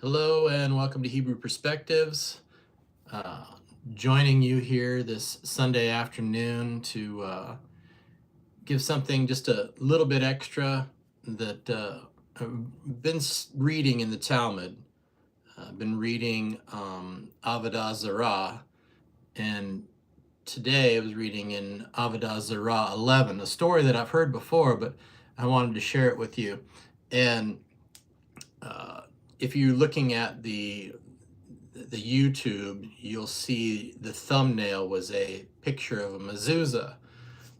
Hello and welcome to Hebrew Perspectives. Uh, Joining you here this Sunday afternoon to give something just a little bit extra that I've been reading in the Talmud. I've been reading Avodah Zarah, and today I was reading in Avodah Zarah 11, a story that I've heard before, but I wanted to share it with you. And if you're looking at the YouTube, you'll see the thumbnail was a picture of a mezuzah.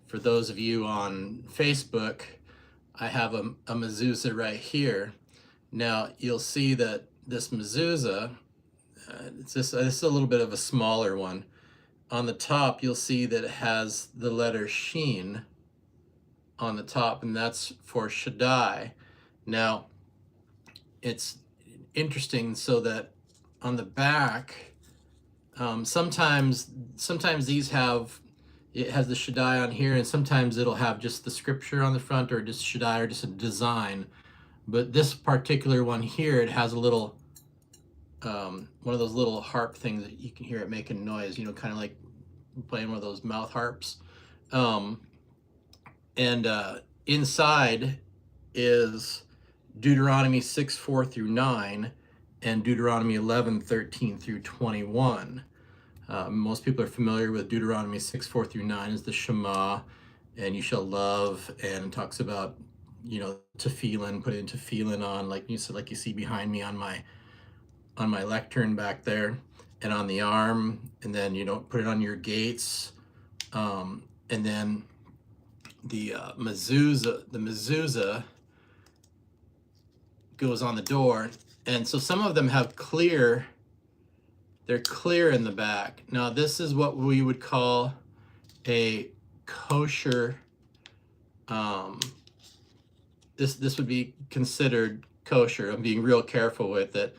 For those of you on Facebook, I have a mezuzah right here. Now you'll see that this mezuzah, this is a little bit of a smaller one. On the top, you'll see that it has the letter Shin on the top, and that's for Shaddai. Now, it's interesting so that on the back, sometimes these it has the Shaddai on here, and sometimes it'll have just the scripture on the front, or just Shaddai, or just a design. But this particular one here, it has a little one of those little harp things that you can hear it making noise, kind of like playing one of those mouth harps. And inside is Deuteronomy 6:4 through 9 and Deuteronomy 11:13 through 21. Most people are familiar with Deuteronomy 6:4 through 9 is the Shema, and you shall love, and it talks about, tefillin, put into tefillin on, like you said, like you see behind me on my lectern back there, and on the arm, and then put it on your gates, and then the mezuzah goes on the door. And so some of them have they're clear in the back. Now this is what we would call a kosher, this would be considered kosher. I'm being real careful with it.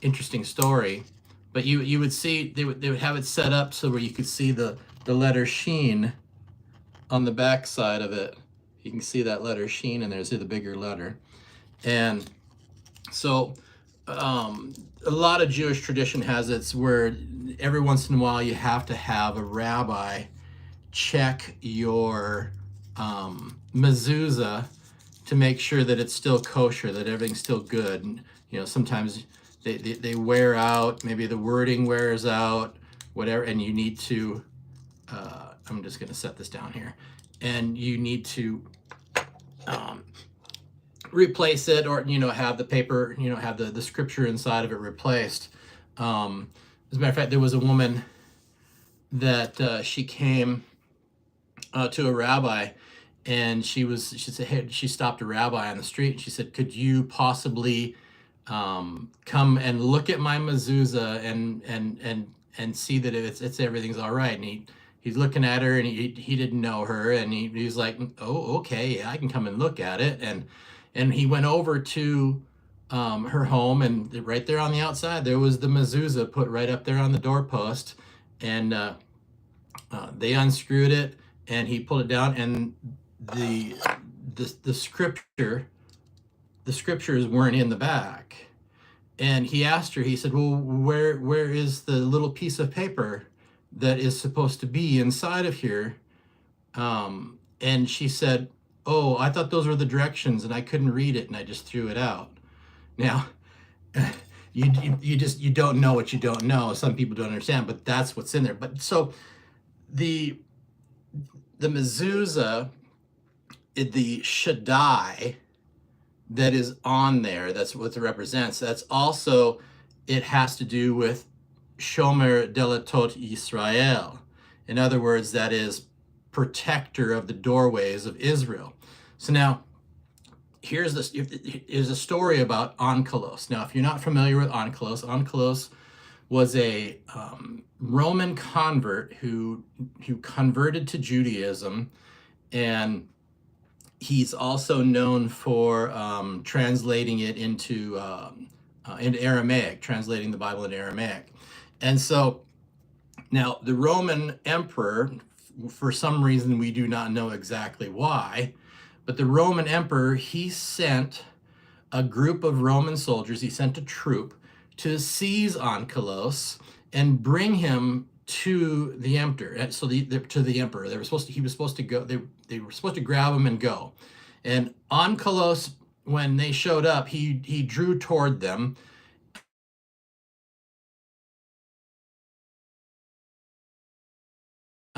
Interesting story. But you would see, they would have it set up so where you could see the letter Shin on the back side of it. You can see that letter Shin, and there's the bigger letter. And so a lot of Jewish tradition has it where every once in a while you have to have a rabbi check your mezuzah to make sure that it's still kosher, that everything's still good. And, sometimes they wear out, maybe the wording wears out, whatever, and you need to, I'm just going to set this down here, and you need to replace it, or have the paper, have the scripture inside of it replaced. As a matter of fact, there was a woman that she came to a rabbi, and she said, hey, she stopped a rabbi on the street, and she said, could you possibly come and look at my mezuzah and see that it's everything's all right? And he's looking at her, and he didn't know her, and he was like, oh, okay, yeah, I can come and look at it. And he went over to her home, and right there on the outside, there was the mezuzah put right up there on the doorpost. And they unscrewed it, and he pulled it down, and the scriptures weren't in the back. And he asked her, he said, well, where is the little piece of paper that is supposed to be inside of here? And she said, oh, I thought those were the directions, and I couldn't read it, and I just threw it out. Now, you don't know what you don't know. Some people don't understand, but that's what's in there. But so the mezuzah, the Shaddai that is on there, that's what it represents. That's also, it has to do with Shomer Delatot Yisrael. In other words, that is protector of the doorways of Israel. So now, here's a story about Onkelos. Now, if you're not familiar with Onkelos was a Roman convert who converted to Judaism, and he's also known for translating it into Aramaic, translating the Bible into Aramaic. And so now the Roman emperor, for some reason we do not know exactly why, but the Roman emperor, he sent a group of Roman soldiers, he sent a troop to seize Onkelos and bring him to the emperor. So to the emperor, he was supposed to go. They were supposed to grab him and go. And Onkelos, when they showed up, he drew toward them.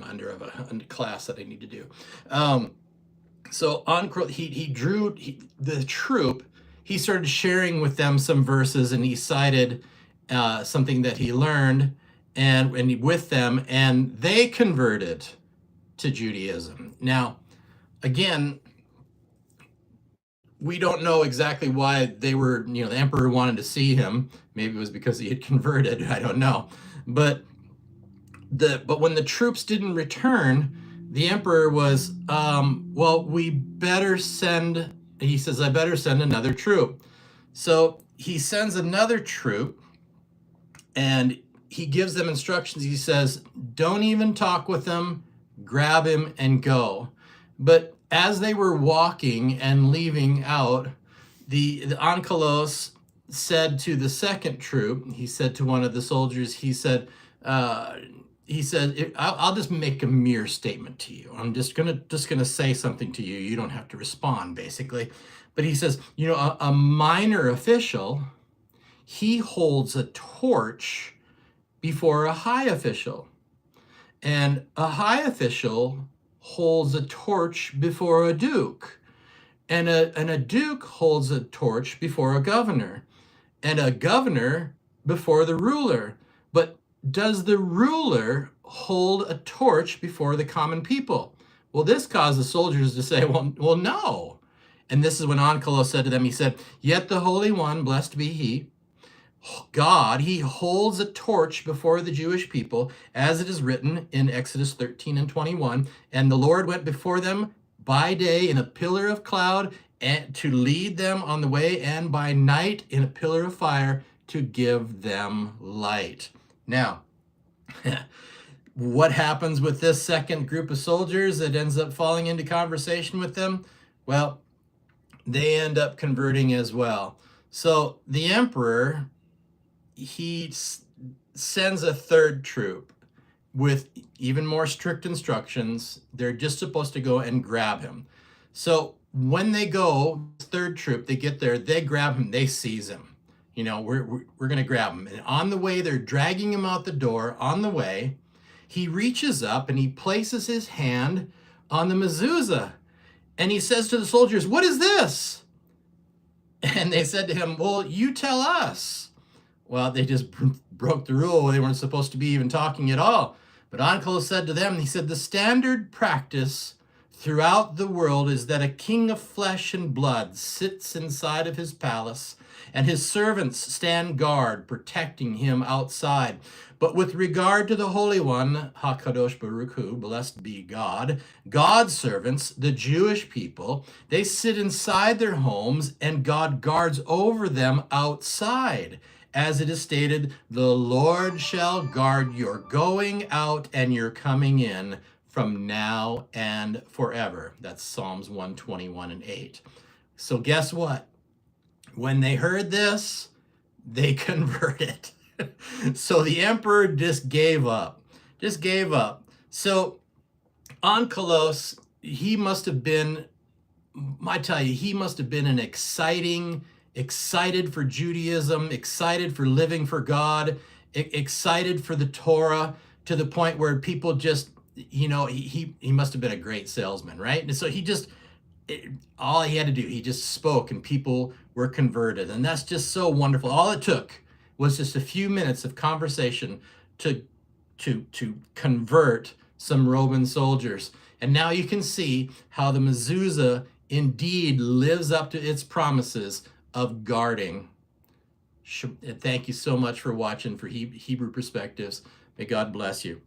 Under of a class that I need to do. So he drew the troop. He started sharing with them some verses, and he cited something that he learned, and with them, and they converted to Judaism. Now, again, we don't know exactly why they were. The emperor wanted to see him. Maybe it was because he had converted. I don't know, but when the troops didn't return, the emperor was, well, we better send, he says, I better send another troop. So he sends another troop, and he gives them instructions. He says, don't even talk with him, grab him and go. But as they were walking and leaving out, the Onkelos said to the second troop, he said to one of the soldiers, he said, I'll just make a mere statement to you. I'm just gonna say something to you. You don't have to respond, basically. But he says, a minor official, he holds a torch before a high official. And a high official holds a torch before a duke. And a duke holds a torch before a governor. And a governor before the ruler. But does the ruler hold a torch before the common people? Well, this caused the soldiers to say, well, no. And this is when Onkelos said to them, he said, yet the Holy One, blessed be he, God, he holds a torch before the Jewish people, as it is written in Exodus 13 and 21. And the Lord went before them by day in a pillar of cloud and to lead them on the way, and by night in a pillar of fire to give them light. Now, what happens with this second group of soldiers that ends up falling into conversation with them? Well, they end up converting as well. So the emperor, he sends a third troop with even more strict instructions. They're just supposed to go and grab him. So when they go, third troop, they get there, they grab him, they seize him. We're going to grab him. And on the way, they're dragging him out the door. On the way, he reaches up and he places his hand on the mezuzah. And he says to the soldiers, what is this? And they said to him, well, you tell us. Well, they just broke the rule. They weren't supposed to be even talking at all. But Onkelos said to them, he said, the standard practice throughout the world is that a king of flesh and blood sits inside of his palace, and his servants stand guard, protecting him outside. But with regard to the Holy One, HaKadosh Baruch Hu, blessed be God, God's servants, the Jewish people, they sit inside their homes, and God guards over them outside. As it is stated, the Lord shall guard your going out and your coming in from now and forever. That's Psalms 121 and 8. So guess what? When they heard this, they converted. So the emperor just gave up. So Onkelos, he must have been an excited for Judaism, excited for living for God, excited for the Torah, to the point where people just, he must have been a great salesman, right? And so all he had to do, he just spoke and people were converted. And that's just so wonderful. All it took was just a few minutes of conversation to convert some Roman soldiers. And now you can see how the mezuzah indeed lives up to its promises of guarding. Thank you so much for watching for Hebrew Perspectives. May God bless you.